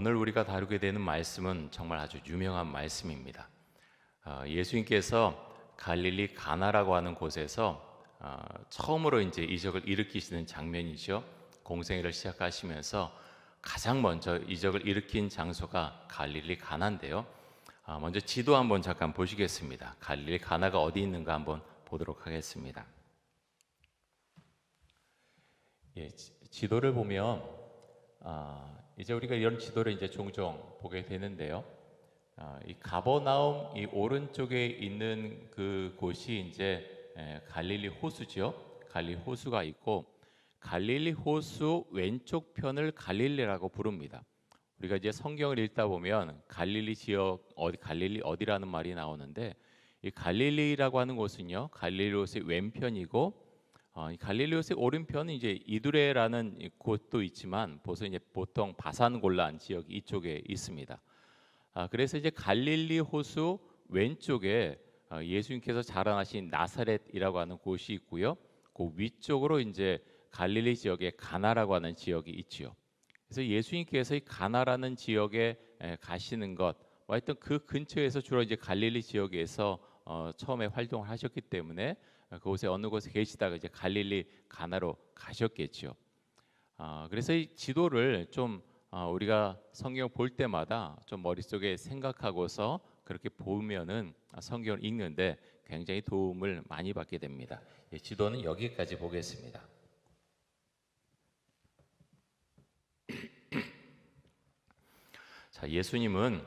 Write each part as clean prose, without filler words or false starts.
오늘 우리가 다루게 되는 말씀은 정말 아주 유명한 말씀입니다. 예수님께서 갈릴리 가나라고 하는 곳에서 처음으로 이제 이적을 일으키시는 장면이죠. 공생애를 시작하시면서 가장 먼저 이적을 일으킨 장소가 갈릴리 가나인데요. 먼저 지도 한번 잠깐 보시겠습니다. 갈릴리 가나가 어디 있는가 한번 보도록 하겠습니다. 지도를 보면 이제 우리가 이런 지도를 이제 종종 보게 되는데요. 이 가버나움 이 오른쪽에 있는 그 곳이 이제 갈릴리 호수죠. 갈릴리 호수가 있고 갈릴리 호수 왼쪽 편을 갈릴리라고 부릅니다. 우리가 이제 성경을 읽다 보면 갈릴리 지역 갈릴리 어디라는 말이 나오는데 이 갈릴리라고 하는 곳은요 갈릴리 호수의 왼편이고 이 갈릴리 호수의 오른편은 이제 이두레라는 곳도 있지만 보통 바산골란 지역이 이쪽에 있습니다. 그래서 이제 갈릴리 호수 왼쪽에 예수님께서 자라나신 나사렛이라고 하는 곳이 있고요. 그 위쪽으로 이제 갈릴리 지역에 가나라고 하는 지역이 있지요. 그래서 예수님께서 이 가나라는 지역에 가시는 것, 하여튼 그 근처에서 주로 이제 갈릴리 지역에서 처음에 활동을 하셨기 때문에 그곳에 어느 곳에 계시다가 이제 갈릴리 가나로 가셨겠죠. 그래서 이 지도를 좀 우리가 성경 볼 때마다 좀 머릿속에 생각하고서 그렇게 보면은 성경을 읽는데 굉장히 도움을 많이 받게 됩니다. 지도는 여기까지 보겠습니다. 자, 예수님은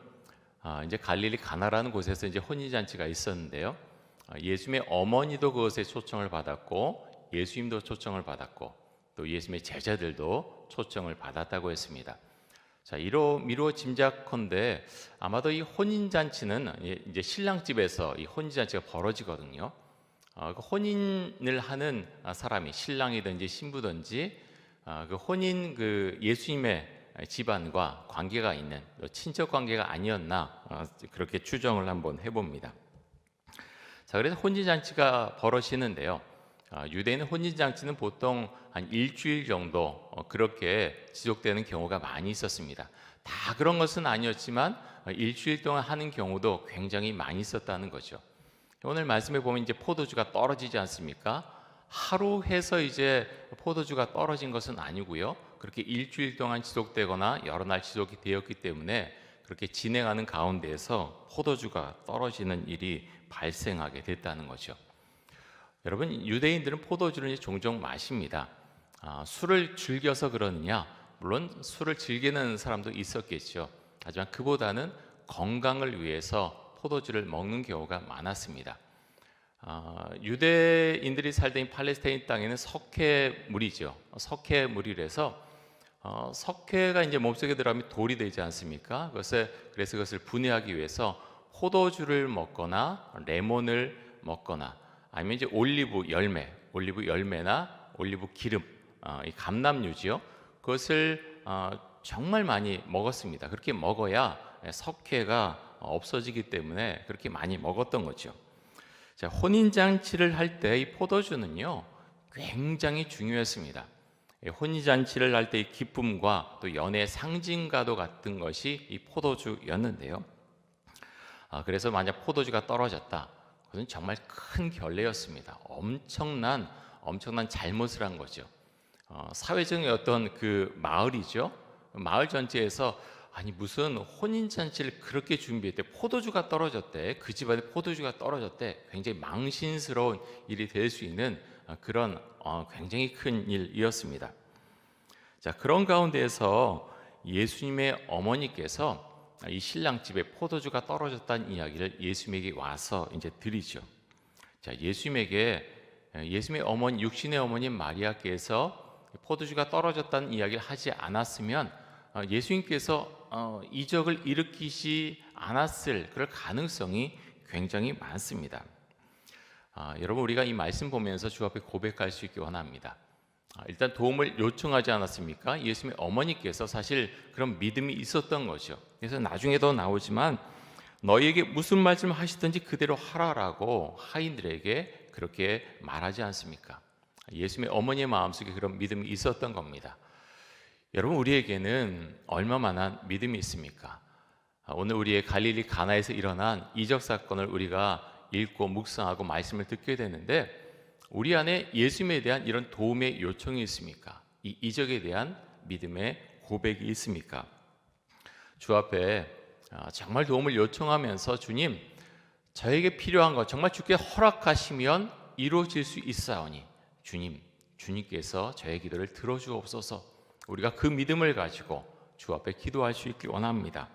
이제 갈릴리 가나라는 곳에서 이제 혼인잔치가 있었는데요. 예수님의 어머니도 그것에 초청을 받았고 예수님도 초청을 받았고 또 예수님의 제자들도 초청을 받았다고 했습니다. 자, 미루어 짐작컨대 아마도 이 혼인잔치는 이제 신랑집에서 이 혼인잔치가 벌어지거든요. 그 혼인을 하는 사람이 신랑이든지 신부든지 그 혼인 그 예수님의 집안과 관계가 있는 친척 관계가 아니었나 그렇게 추정을 한번 해봅니다. 자, 그래서 혼인잔치가 벌어지는데요. 유대인의 혼인잔치는 보통 한 일주일 정도 그렇게 지속되는 경우가 많이 있었습니다. 다 그런 것은 아니었지만 일주일 동안 하는 경우도 굉장히 많이 있었다는 거죠. 오늘 말씀에 보면 이제 포도주가 떨어지지 않습니까? 하루 해서 이제 포도주가 떨어진 것은 아니고요. 그렇게 일주일 동안 지속되거나 여러 날 지속이 되었기 때문에 그렇게 진행하는 가운데에서 포도주가 떨어지는 일이 발생하게 됐다는 거죠. 여러분, 유대인들은 포도주를 이제 종종 마십니다. 술을 즐겨서 그러느냐? 물론 술을 즐기는 사람도 있었겠죠. 하지만 그보다는 건강을 위해서 포도주를 먹는 경우가 많았습니다. 유대인들이 살던 이 팔레스타인 땅에는 석회물이죠. 석회물이라서 석회가 이제 몸속에 들어가면 돌이 되지 않습니까? 그래서 그것을 분해하기 위해서 포도주를 먹거나 레몬을 먹거나 아니면 이제 올리브 열매나 올리브 기름, 이 감람유지요. 그것을 정말 많이 먹었습니다. 그렇게 먹어야 석회가 없어지기 때문에 그렇게 많이 먹었던 거죠. 자, 혼인잔치를 할 때 이 포도주는요 굉장히 중요했습니다. 혼인잔치를 할 때 이 기쁨과 또 연애의 상징과도 같은 것이 이 포도주였는데요. 그래서 만약 포도주가 떨어졌다, 그것은 정말 큰 결례였습니다. 엄청난 잘못을 한 거죠. 사회적인 어떤 그 마을이죠. 마을 전체에서 아니 무슨 혼인잔치를 그렇게 준비했대, 포도주가 떨어졌대, 그 집안에 포도주가 떨어졌대, 굉장히 망신스러운 일이 될 수 있는 그런 굉장히 큰 일이었습니다. 자, 그런 가운데에서 예수님의 어머니께서 이 신랑 집에 포도주가 떨어졌다는 이야기를 예수님에게 와서 이제 드리죠. 자, 예수님의 어머니, 육신의 어머님 마리아께서 포도주가 떨어졌다는 이야기를 하지 않았으면 예수님께서 이적을 일으키지 않았을 그럴 가능성이 굉장히 많습니다. 여러분, 우리가 이 말씀 보면서 주 앞에 고백할 수 있기 원합니다. 일단 도움을 요청하지 않았습니까? 예수님의 어머니께서 사실 그런 믿음이 있었던 거죠. 그래서 나중에도 나오지만 너희에게 무슨 말씀을 하시든지 그대로 하라라고 하인들에게 그렇게 말하지 않습니까? 예수님의 어머니의 마음속에 그런 믿음이 있었던 겁니다. 여러분, 우리에게는 얼마만한 믿음이 있습니까? 오늘 우리의 갈릴리 가나에서 일어난 이적 사건을 우리가 읽고 묵상하고 말씀을 듣게 되는데, 우리 안에 예수님에 대한 이런 도움의 요청이 있습니까? 이 이적에 대한 믿음의 고백이 있습니까? 주 앞에 정말 도움을 요청하면서, 주님, 저에게 필요한 것 정말 주께 허락하시면 이루어질 수 있사오니 주님께서 저의 기도를 들어주옵소서. 우리가 그 믿음을 가지고 주 앞에 기도할 수 있길 원합니다.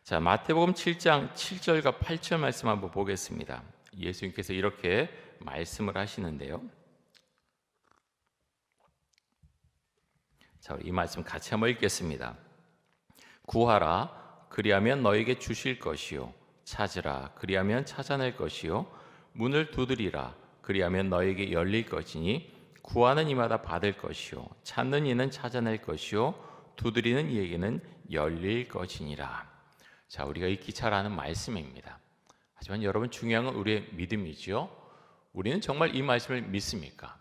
자, 마태복음 7장 7절과 8절 말씀 한번 보겠습니다. 예수님께서 이렇게 말씀을 하시는데요. 자, 우리 이 말씀 같이 한번 읽겠습니다. 구하라, 그리하면 너에게 주실 것이요, 찾으라, 그리하면 찾아낼 것이요, 문을 두드리라, 그리하면 너에게 열릴 것이니 구하는 이마다 받을 것이요, 찾는 이는 찾아낼 것이요, 두드리는 이에게는 열릴 것이니라. 자, 우리가 익히 잘 아는 말씀입니다. 하지만 여러분, 중요한 건 우리의 믿음이죠. 우리는 정말 이 말씀을 믿습니까?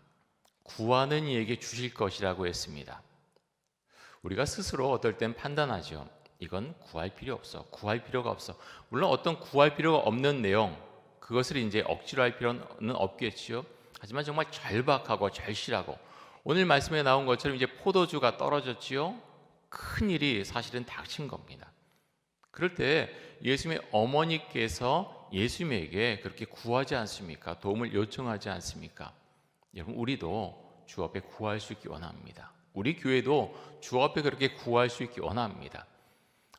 구하는 이에게 주실 것이라고 했습니다. 우리가 스스로 어떨 땐 판단하죠. 이건 구할 필요 없어, 구할 필요가 없어. 물론 어떤 구할 필요가 없는 내용, 그것을 이제 억지로 할 필요는 없겠지요. 하지만 정말 절박하고 절실하고, 오늘 말씀에 나온 것처럼 이제 포도주가 떨어졌지요. 큰 일이 사실은 닥친 겁니다. 그럴 때 예수님의 어머니께서 예수님에게 그렇게 구하지 않습니까? 도움을 요청하지 않습니까? 여러분, 우리도 주 앞에 구할 수 있기 원합니다. 우리 교회도 주 앞에 그렇게 구할 수 있기 원합니다.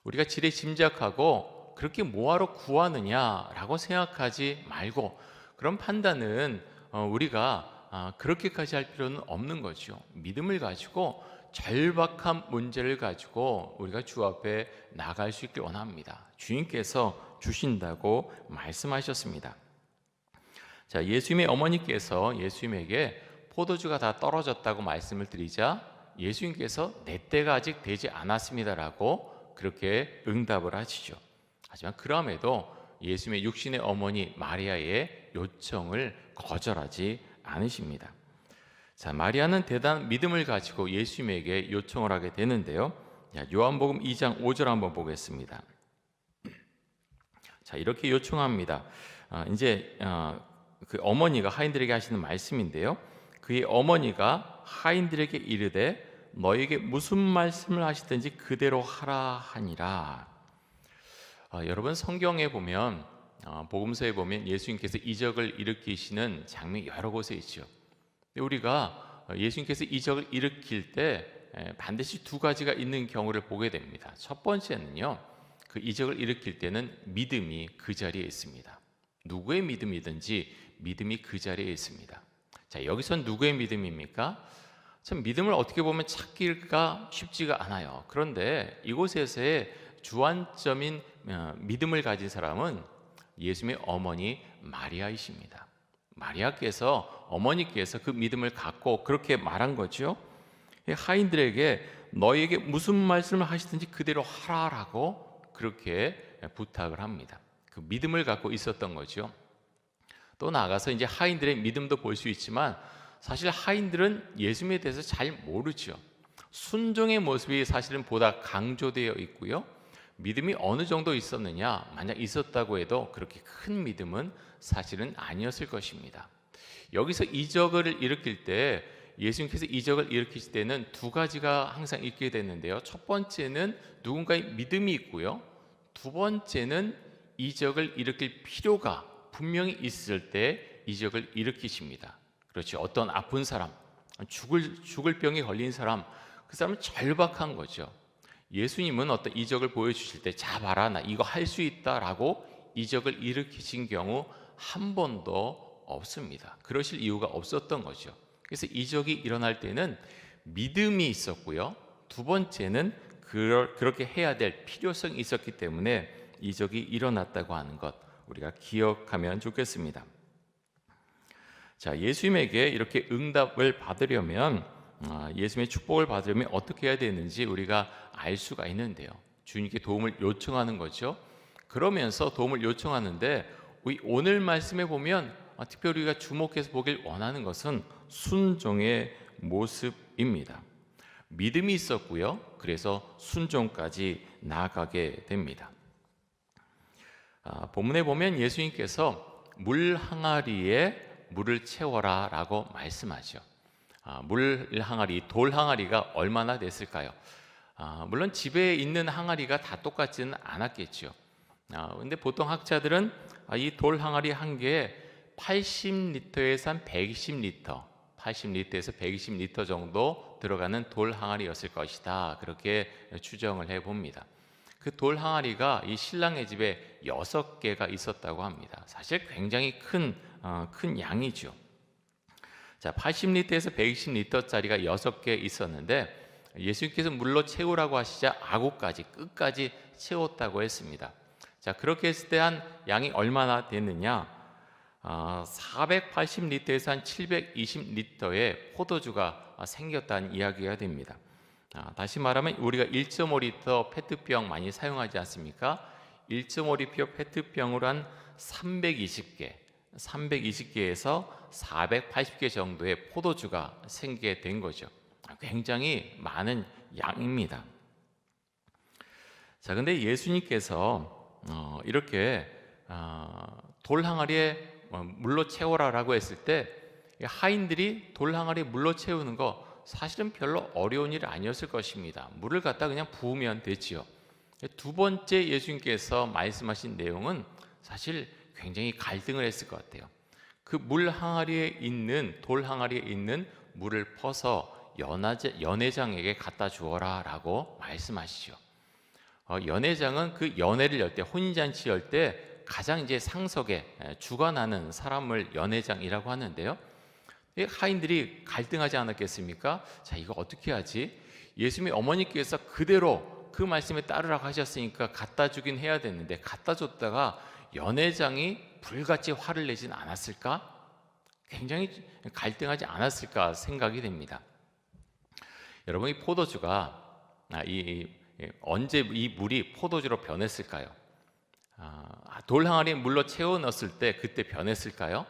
우리가 지레 짐작하고 그렇게 뭐하러 구하느냐라고 생각하지 말고, 그런 판단은 우리가 그렇게까지 할 필요는 없는 거죠. 믿음을 가지고 절박한 문제를 가지고 우리가 주 앞에 나갈 수 있길 원합니다. 주님께서 주신다고 말씀하셨습니다. 자, 예수님의 어머니께서 예수님에게 포도주가 다 떨어졌다고 말씀을 드리자, 예수님께서 내 때가 아직 되지 않았습니다라고 그렇게 응답을 하시죠. 하지만 그럼에도 예수님의 육신의 어머니 마리아의 요청을 거절하지 않으십니다. 자, 마리아는 대단한 믿음을 가지고 예수님에게 요청을 하게 되는데요. 요한복음 2장 5절 한번 보겠습니다. 자, 이렇게 요청합니다. 이제 그 어머니가 하인들에게 하시는 말씀인데요. 그의 어머니가 하인들에게 이르되 너에게 무슨 말씀을 하시든지 그대로 하라 하니라. 여러분, 성경에 보면 복음서에 보면 예수님께서 이적을 일으키시는 장면이 여러 곳에 있죠. 우리가 예수님께서 이적을 일으킬 때 반드시 두 가지가 있는 경우를 보게 됩니다. 첫 번째는요, 그 이적을 일으킬 때는 믿음이 그 자리에 있습니다. 누구의 믿음이든지 믿음이 그 자리에 있습니다. 자, 여기선 누구의 믿음입니까? 참, 믿음을 어떻게 보면 찾기가 쉽지가 않아요. 그런데 이곳에서의 주안점인 믿음을 가진 사람은 예수님의 어머니 마리아이십니다. 마리아께서, 어머니께서 그 믿음을 갖고 그렇게 말한 거죠. 하인들에게 너에게 무슨 말씀을 하시든지 그대로 하라라고 그렇게 부탁을 합니다. 그 믿음을 갖고 있었던 거죠. 또 나아가서 이제 하인들의 믿음도 볼 수 있지만, 사실 하인들은 예수님에 대해서 잘 모르죠. 순종의 모습이 사실은 보다 강조되어 있고요. 믿음이 어느 정도 있었느냐, 만약 있었다고 해도 그렇게 큰 믿음은 사실은 아니었을 것입니다. 여기서 이적을 일으킬 때, 예수님께서 이적을 일으키실 때는 두 가지가 항상 있게 되는데요. 첫 번째는 누군가의 믿음이 있고요, 두 번째는 이적을 일으킬 필요가 분명히 있을 때 이적을 일으키십니다. 그렇죠. 어떤 아픈 사람, 죽을 병에 걸린 사람, 그 사람은 절박한 거죠. 예수님은 어떤 이적을 보여주실 때, 자 봐라, 나 이거 할 수 있다라고 이적을 일으키신 경우 한 번도 없습니다. 그러실 이유가 없었던 거죠. 그래서 이적이 일어날 때는 믿음이 있었고요, 두 번째는 그렇게 해야 될 필요성이 있었기 때문에 이적이 일어났다고 하는 것, 우리가 기억하면 좋겠습니다. 자, 예수님에게 이렇게 응답을 받으려면, 예수님의 축복을 받으려면 어떻게 해야 되는지 우리가 알 수가 있는데요. 주님께 도움을 요청하는 거죠. 그러면서 도움을 요청하는데, 오늘 말씀에 보면 특별히 우리가 주목해서 보길 원하는 것은 순종의 모습입니다. 믿음이 있었고요. 그래서 순종까지 나아가게 됩니다. 본문에 보면 예수님께서 물 항아리에 물을 채워라 라고 말씀하죠. 물 항아리, 돌 항아리가 얼마나 됐을까요? 물론 집에 있는 항아리가 다 똑같지는 않았겠죠. 근데 보통 학자들은 이 돌 항아리 한 개에 80리터에서 한 120리터, 80리터에서 120리터 정도 들어가는 돌 항아리였을 것이다. 그렇게 추정을 해 봅니다. 그 돌 항아리가 이 신랑의 집에 6개가 있었다고 합니다. 사실 굉장히 큰 양이죠. 자, 80리터에서 120리터짜리가 6개 있었는데 예수님께서 물로 채우라고 하시자 아구까지 끝까지 채웠다고 했습니다. 자, 그렇게 했을 때 한 양이 얼마나 됐느냐? 480리터에서 한 720리터의 포도주가 생겼다는 이야기가 됩니다. 다시 말하면 우리가 1.5리터 페트병 많이 사용하지 않습니까? 1.5리터 페트병으로 한 320개에서 480개 정도의 포도주가 생기게 된 거죠. 굉장히 많은 양입니다. 자, 근데 예수님께서 이렇게 돌 항아리에 물로 채워라라고 했을 때 하인들이 돌 항아리에 물로 채우는 거 사실은 별로 어려운 일 아니었을 것입니다. 물을 갖다 그냥 부으면 되지요. 두 번째 예수님께서 말씀하신 내용은 사실 굉장히 갈등을 했을 것 같아요. 그 물 항아리에 있는 돌 항아리에 있는 물을 퍼서 연회장에게 갖다 주어라 라고 말씀하시죠. 연회장은 그 연회를 열 때, 혼인잔치 열 때 가장 이제 상석에 주관하는 사람을 연회장이라고 하는데요. 하인들이 갈등하지 않았겠습니까? 자, 이거 어떻게 하지? 예수님의 어머니께서 그대로 그 말씀에 따르라고 하셨으니까 갖다 주긴 해야 되는데 갖다 줬다가 연회장이 불같이 화를 내진 않았을까? 굉장히 갈등하지 않았을까 생각이 됩니다. 여러분, 이 포도주가 언제 이 물이 포도주로 변했을까요? 돌 항아리에 물로 채워 넣었을 때 그때 변했을까요?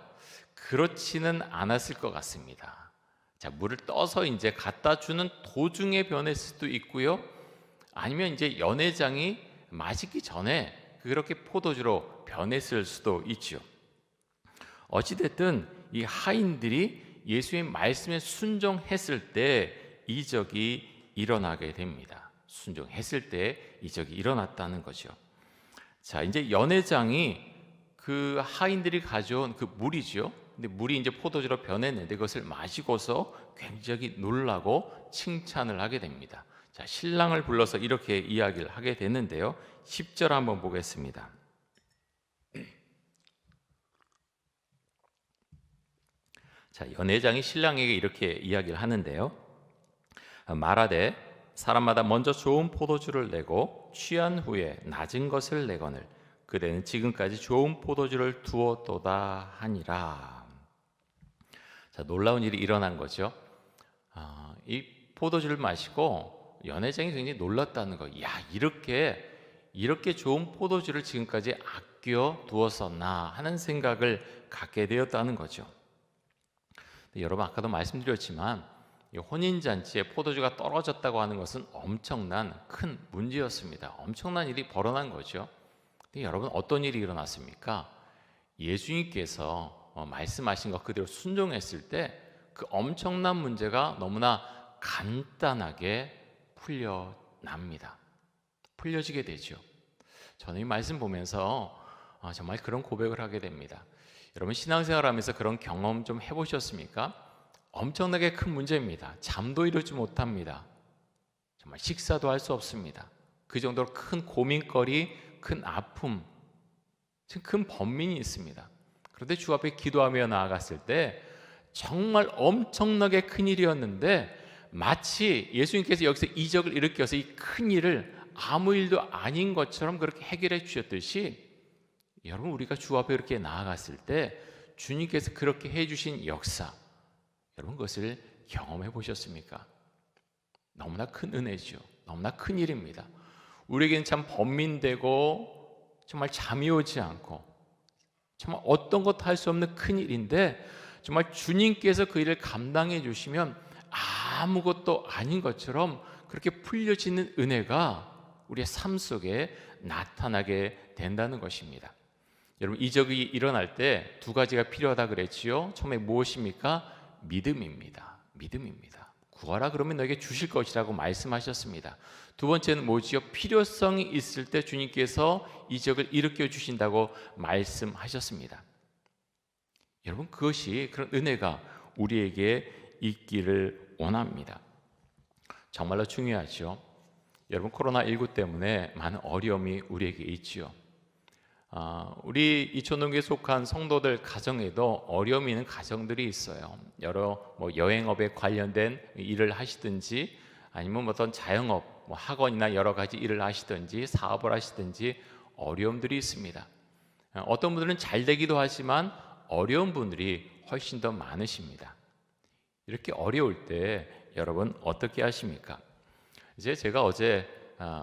그렇지는 않았을 것 같습니다. 자, 물을 떠서 이제 갖다 주는 도중에 변했을 수도 있고요. 아니면 이제 연회장이 마시기 전에 그렇게 포도주로 변했을 수도 있죠. 어찌됐든 이 하인들이 예수의 말씀에 순종했을 때 이적이 일어나게 됩니다. 순종했을 때 이적이 일어났다는 거죠. 자, 이제 연회장이 그 하인들이 가져온 그 물이죠. 근데 물이 이제 포도주로 변했는데 그것을 마시고서 굉장히 놀라고 칭찬을 하게 됩니다. 자, 신랑을 불러서 이렇게 이야기를 하게 되는데요. 10절 한번 보겠습니다. 자, 연회장이 신랑에게 이렇게 이야기를 하는데요. 말하되 사람마다 먼저 좋은 포도주를 내고 취한 후에 낮은 것을 내거늘 그대는 지금까지 좋은 포도주를 두었도다 하니라. 자, 놀라운 일이 일어난 거죠. 이 포도주를 마시고 연회장이 굉장히 놀랐다는 거. 야, 이렇게 좋은 포도주를 지금까지 아껴 두었었나 하는 생각을 갖게 되었다는 거죠. 여러분, 아까도 말씀드렸지만 혼인잔치에 포도주가 떨어졌다고 하는 것은 엄청난 큰 문제였습니다. 엄청난 일이 벌어난 거죠. 근데 여러분, 어떤 일이 일어났습니까? 예수님께서 말씀하신 것 그대로 순종했을 때 그 엄청난 문제가 너무나 간단하게 풀려납니다. 풀려지게 되죠. 저는 이 말씀 보면서 정말 그런 고백을 하게 됩니다. 여러분, 신앙생활하면서 그런 경험 좀 해보셨습니까? 엄청나게 큰 문제입니다. 잠도 이루지 못합니다. 정말 식사도 할 수 없습니다. 그 정도로 큰 고민거리, 큰 아픔, 큰 번민이 있습니다. 그런데 주 앞에 기도하며 나아갔을 때 정말 엄청나게 큰 일이었는데 마치 예수님께서 여기서 이적을 일으켜서 이 큰 일을 아무 일도 아닌 것처럼 그렇게 해결해 주셨듯이 여러분, 우리가 주 앞에 그렇게 나아갔을 때 주님께서 그렇게 해주신 역사, 여러분 그것을 경험해 보셨습니까? 너무나 큰 은혜죠. 너무나 큰 일입니다. 우리에게는 참 번민되고 정말 잠이 오지 않고 정말 어떤 것도 할 수 없는 큰 일인데 정말 주님께서 그 일을 감당해 주시면 아무것도 아닌 것처럼 그렇게 풀려지는 은혜가 우리의 삶 속에 나타나게 된다는 것입니다. 여러분, 이적이 일어날 때 두 가지가 필요하다 그랬지요. 처음에 무엇입니까? 믿음입니다. 믿음입니다. 구하라 그러면 너에게 주실 것이라고 말씀하셨습니다. 두 번째는 뭐지요? 필요성이 있을 때 주님께서 이적을 일으켜 주신다고 말씀하셨습니다. 여러분, 그것이 그런 은혜가 우리에게 있기를 원합니다. 정말로 중요하죠. 여러분, 코로나19 때문에 많은 어려움이 우리에게 있지요. 우리 이촌동교에 속한 성도들 가정에도 어려움이 있는 가정들이 있어요. 여러 여행업에 관련된 일을 하시든지 아니면 어떤 자영업, 학원이나 여러 가지 일을 하시든지 사업을 하시든지 어려움들이 있습니다. 어떤 분들은 잘 되기도 하지만 어려운 분들이 훨씬 더 많으십니다. 이렇게 어려울 때 여러분 어떻게 하십니까? 제가 어제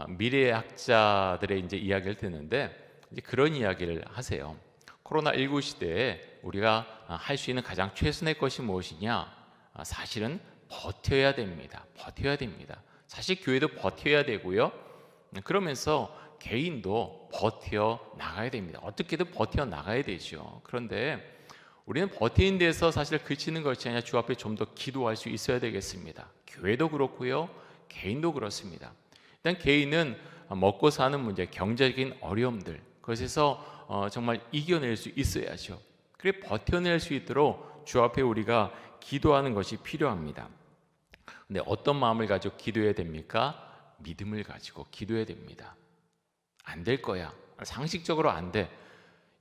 미래학자들의 이야기를 듣는데 그런 이야기를 하세요. 코로나19 시대에 우리가 할 수 있는 가장 최선의 것이 무엇이냐? 사실은 버텨야 됩니다. 버텨야 됩니다. 사실 교회도 버텨야 되고요. 그러면서 개인도 버텨 나가야 됩니다. 어떻게든 버텨 나가야 되죠. 그런데 우리는 버티는 데서 사실 그치는 것이 아니라 주 앞에 좀 더 기도할 수 있어야 되겠습니다. 교회도 그렇고요. 개인도 그렇습니다. 일단 개인은 먹고 사는 문제, 경제적인 어려움들, 그것에서 정말 이겨낼 수 있어야죠. 그래 버텨낼 수 있도록 주 앞에 우리가 기도하는 것이 필요합니다. 근데 어떤 마음을 가지고 기도해야 됩니까? 믿음을 가지고 기도해야 됩니다. 안 될 거야. 상식적으로 안 돼.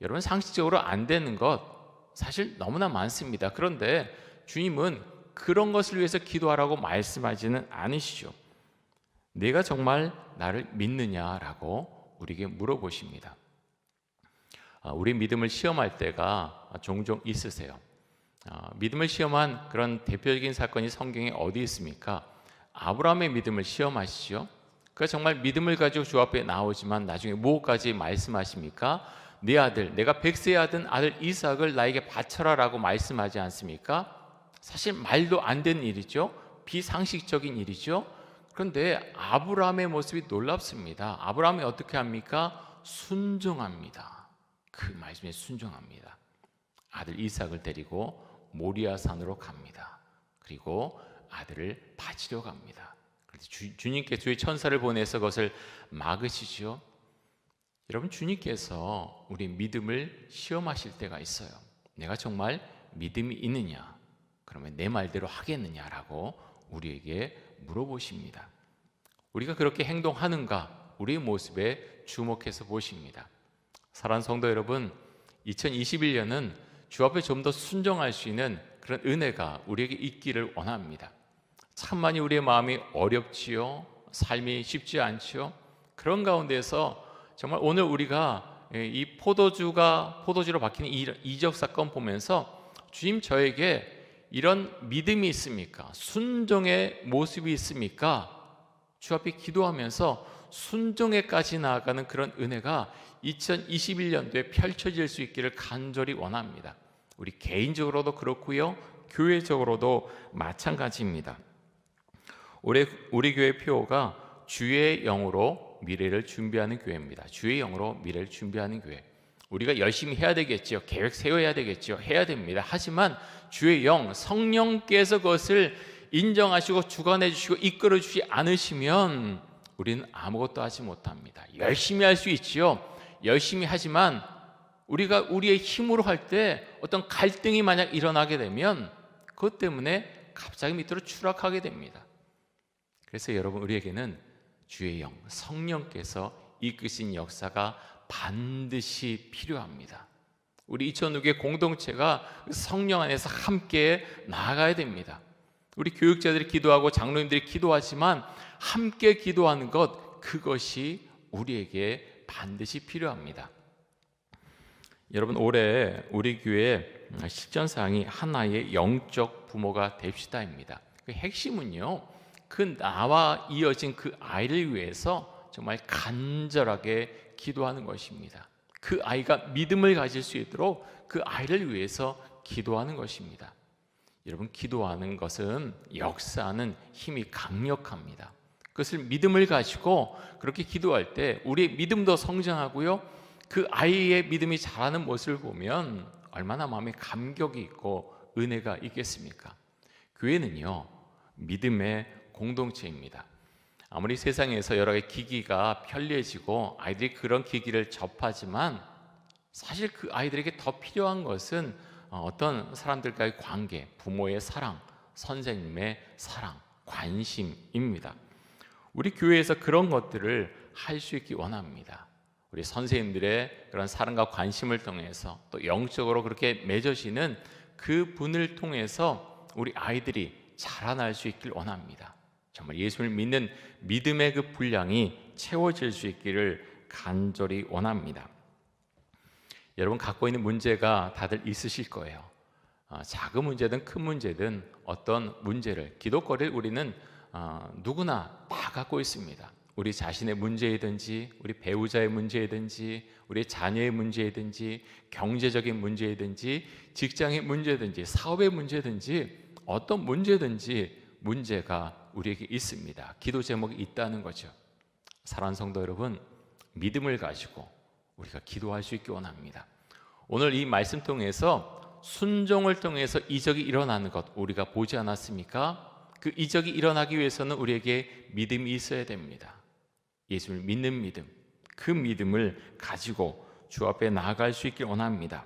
여러분, 상식적으로 안 되는 것 사실 너무나 많습니다. 그런데 주님은 그런 것을 위해서 기도하라고 말씀하지는 않으시죠. 내가 정말 나를 믿느냐라고 우리에게 물어보십니다. 우리 믿음을 시험할 때가 종종 있으세요. 믿음을 시험한 그런 대표적인 사건이 성경에 어디 있습니까? 아브라함의 믿음을 시험하시죠. 그가 정말 믿음을 가지고 주 앞에 나오지만 나중에 뭐까지 말씀하십니까? 네 아들, 내가 100세에 얻은 아들 이삭을 나에게 바쳐라 라고 말씀하지 않습니까? 사실 말도 안 되는 일이죠. 비상식적인 일이죠. 그런데 아브라함의 모습이 놀랍습니다. 아브라함이 어떻게 합니까? 순종합니다. 그 말씀에 순종합니다. 아들 이삭을 데리고 모리아 산으로 갑니다. 그리고 아들을 바치려 갑니다. 주님께 주의 천사를 보내서 그것을 막으시죠. 여러분, 주님께서 우리 믿음을 시험하실 때가 있어요. 내가 정말 믿음이 있느냐? 그러면 내 말대로 하겠느냐라고 우리에게 물어보십니다. 우리가 그렇게 행동하는가? 우리의 모습에 주목해서 보십니다. 사랑하는 성도 여러분, 2021년은 주 앞에 좀 더 순종할 수 있는 그런 은혜가 우리에게 있기를 원합니다. 참 많이 우리의 마음이 어렵지요. 삶이 쉽지 않지요. 그런 가운데서 정말 오늘 우리가 이 포도주로 바뀌는 이적 사건 보면서 주님, 저에게 이런 믿음이 있습니까? 순종의 모습이 있습니까? 주 앞에 기도하면서 순종에까지 나아가는 그런 은혜가 2021년도에 펼쳐질 수 있기를 간절히 원합니다. 우리 개인적으로도 그렇고요, 교회적으로도 마찬가지입니다. 올해 우리 교회 표어가 주의 영으로 미래를 준비하는 교회입니다. 주의 영으로 미래를 준비하는 교회. 우리가 열심히 해야 되겠죠. 계획 세워야 되겠죠. 해야 됩니다. 하지만 주의 영, 성령께서 그것을 인정하시고 주관해 주시고 이끌어 주시지 않으시면 우리는 아무것도 하지 못합니다. 열심히 할 수 있지요. 열심히 하지만 우리가 우리의 힘으로 할 때 어떤 갈등이 만약 일어나게 되면 그것 때문에 갑자기 밑으로 추락하게 됩니다. 그래서 여러분, 우리에게는 주의 영, 성령께서 이끄신 역사가 반드시 필요합니다. 우리 이천육의 공동체가 성령 안에서 함께 나아가야 됩니다. 우리 교육자들이 기도하고 장로님들이 기도하지만 함께 기도하는 것, 그것이 우리에게 반드시 필요합니다. 여러분, 올해 우리 교회 실전사항이 하나의 영적 부모가 됩시다입니다. 그 핵심은요, 그 나와 이어진 그 아이를 위해서 정말 간절하게 기도하는 것입니다. 그 아이가 믿음을 가질 수 있도록 그 아이를 위해서 기도하는 것입니다. 여러분, 기도하는 것은 역사하는 힘이 강력합니다. 그것을 믿음을 가지고 그렇게 기도할 때 우리의 믿음도 성장하고요, 그 아이의 믿음이 자라는 모습을 보면 얼마나 마음에 감격이 있고 은혜가 있겠습니까? 교회는요, 믿음의 공동체입니다. 아무리 세상에서 여러 가지 기기가 편리해지고 아이들이 그런 기기를 접하지만 사실 그 아이들에게 더 필요한 것은 어떤 사람들과의 관계, 부모의 사랑, 선생님의 사랑, 관심입니다. 우리 교회에서 그런 것들을 할 수 있기 원합니다. 우리 선생님들의 그런 사랑과 관심을 통해서 또 영적으로 그렇게 맺어지는 그 분을 통해서 우리 아이들이 자라날 수 있길 원합니다. 정말 예수를 믿는 믿음의 그 분량이 채워질 수 있기를 간절히 원합니다. 여러분, 갖고 있는 문제가 다들 있으실 거예요. 작은 문제든 큰 문제든 어떤 문제를, 기도거리를 우리는 누구나 다 갖고 있습니다. 우리 자신의 문제이든지 우리 배우자의 문제이든지 우리 자녀의 문제이든지 경제적인 문제이든지 직장의 문제든지 사업의 문제든지 어떤 문제든지 문제가 우리에게 있습니다. 기도 제목이 있다는 거죠. 사랑하는 성도 여러분, 믿음을 가지고 우리가 기도할 수 있기 원합니다. 오늘 이 말씀 통해서 순종을 통해서 이적이 일어나는 것 우리가 보지 않았습니까? 그 이적이 일어나기 위해서는 우리에게 믿음이 있어야 됩니다. 예수를 믿는 믿음, 그 믿음을 가지고 주 앞에 나아갈 수 있길 원합니다.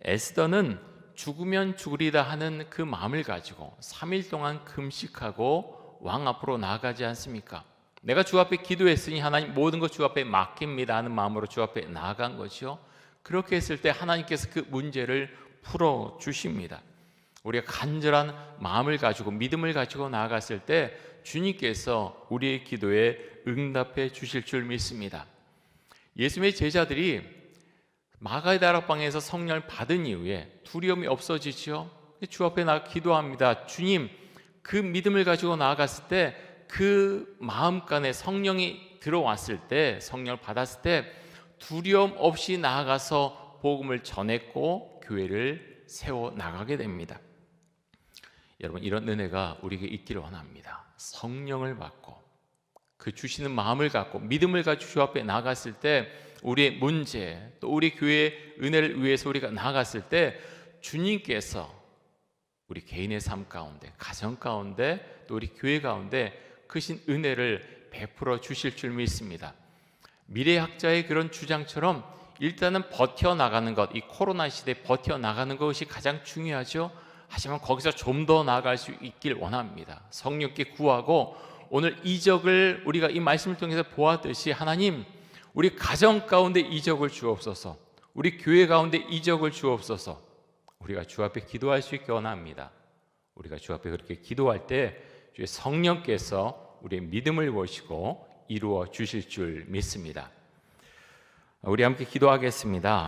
에스더는 죽으면 죽으리다 하는 그 마음을 가지고 3일 동안 금식하고 왕 앞으로 나아가지 않습니까? 내가 주 앞에 기도했으니 하나님 모든 것 주 앞에 맡깁니다 하는 마음으로 주 앞에 나아간 거죠. 그렇게 했을 때 하나님께서 그 문제를 풀어주십니다. 우리가 간절한 마음을 가지고 믿음을 가지고 나아갔을 때 주님께서 우리의 기도에 응답해 주실 줄 믿습니다. 예수님의 제자들이 마가의 다락방에서 성령을 받은 이후에 두려움이 없어지죠. 주 앞에 나가 기도합니다. 주님, 그 믿음을 가지고 나아갔을 때 그 마음간에 성령이 들어왔을 때, 성령을 받았을 때 두려움 없이 나아가서 복음을 전했고 교회를 세워 나가게 됩니다. 여러분, 이런 은혜가 우리에게 있기를 원합니다. 성령을 받고 그 주시는 마음을 갖고 믿음을 가지고 주 앞에 나갔을 때 우리의 문제 또 우리 교회의 은혜를 위해서 우리가 나갔을 때 주님께서 우리 개인의 삶 가운데, 가정 가운데 또 우리 교회 가운데 크신 은혜를 베풀어 주실 줄 믿습니다. 미래학자의 그런 주장처럼 일단은 버텨나가는 것, 이 코로나 시대에 버텨나가는 것이 가장 중요하죠. 하지만 거기서 좀 더 나아갈 수 있길 원합니다. 성령께 구하고 오늘 이적을 우리가 이 말씀을 통해서 보았듯이 하나님, 우리 가정 가운데 이적을 주옵소서, 우리 교회 가운데 이적을 주옵소서. 우리가 주 앞에 기도할 수 있게 원합니다. 우리가 주 앞에 그렇게 기도할 때 주의 성령께서 우리의 믿음을 보시고 이루어 주실 줄 믿습니다. 우리 함께 기도하겠습니다.